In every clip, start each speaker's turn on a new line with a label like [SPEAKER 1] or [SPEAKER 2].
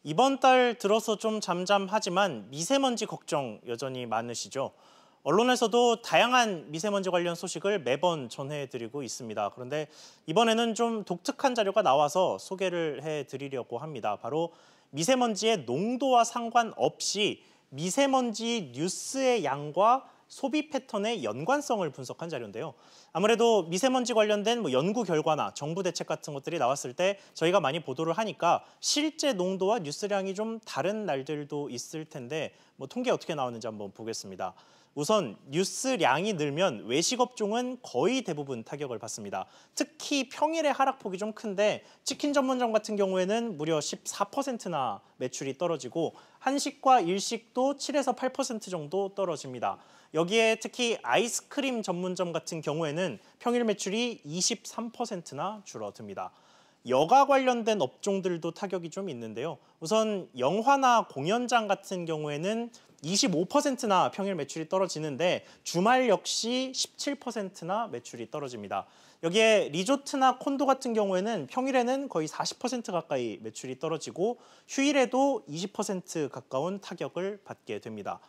[SPEAKER 1] 이번 달 들어서 좀 잠잠하지만 미세먼지 걱정 여전히 많으시죠? 언론에서도 다양한 미세먼지 관련 소식을 매번 전해드리고 있습니다. 그런데 이번에는 좀 독특한 자료가 나와서 소개를 해드리려고 합니다. 바로 미세먼지의 농도와 상관없이 미세먼지 뉴스의 양과 소비 패턴의 연관성을 분석한 자료인데요. 아무래도 미세먼지 관련된 연구 결과나 정부 대책 같은 것들이 나왔을 때 저희가 많이 보도를 하니까 실제 농도와 뉴스량이 좀 다른 날들도 있을 텐데 통계 어떻게 나오는지 한번 보겠습니다. 우선 뉴스량이 늘면 외식업종은 거의 대부분 타격을 받습니다. 특히 평일에 하락폭이 좀 큰데 치킨 전문점 같은 경우에는 무려 14%나 매출이 떨어지고 한식과 일식도 7에서 8% 정도 떨어집니다. 여기에 특히 아이스크림 전문점 같은 경우에는 평일 매출이 23%나 줄어듭니다. 여가 관련된 업종들도 타격이 좀 있는데요. 우선 영화나 공연장 같은 경우에는 25%나 평일 매출이 떨어지는데 주말 역시 17%나 매출이 떨어집니다. 여기에 리조트나 콘도 같은 경우에는 평일에는 거의 40% 가까이 매출이 떨어지고 휴일에도 20% 가까운 타격을 받게 됩니다.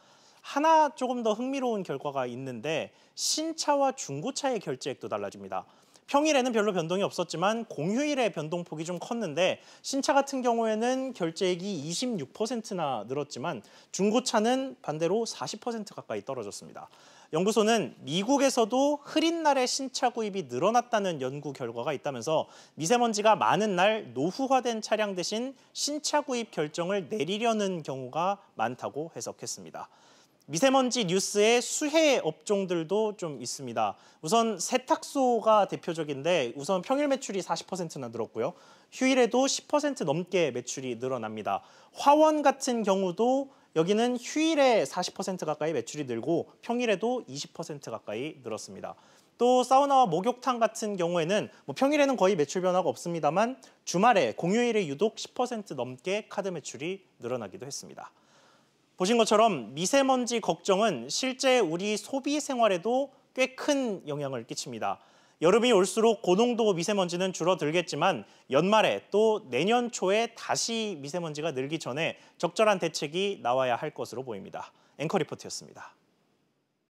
[SPEAKER 1] 하나 조금 더 흥미로운 결과가 있는데 신차와 중고차의 결제액도 달라집니다. 평일에는 별로 변동이 없었지만 공휴일에 변동폭이 좀 컸는데 신차 같은 경우에는 결제액이 26%나 늘었지만 중고차는 반대로 40% 가까이 떨어졌습니다. 연구소는 미국에서도 흐린 날에 신차 구입이 늘어났다는 연구 결과가 있다면서 미세먼지가 많은 날 노후화된 차량 대신 신차 구입 결정을 내리려는 경우가 많다고 해석했습니다. 미세먼지 뉴스의 수혜 업종들도 좀 있습니다. 우선 세탁소가 대표적인데 우선 평일 매출이 40%나 늘었고요. 휴일에도 10% 넘게 매출이 늘어납니다. 화원 같은 경우도 여기는 휴일에 40% 가까이 매출이 늘고 평일에도 20% 가까이 늘었습니다. 또 사우나와 목욕탕 같은 경우에는 평일에는 거의 매출 변화가 없습니다만 주말에 공휴일에 유독 10% 넘게 카드 매출이 늘어나기도 했습니다. 보신 것처럼 미세먼지 걱정은 실제 우리 소비 생활에도 꽤 큰 영향을 끼칩니다. 여름이 올수록 고농도 미세먼지는 줄어들겠지만 연말에 또 내년 초에 다시 미세먼지가 늘기 전에 적절한 대책이 나와야 할 것으로 보입니다. 앵커 리포트였습니다.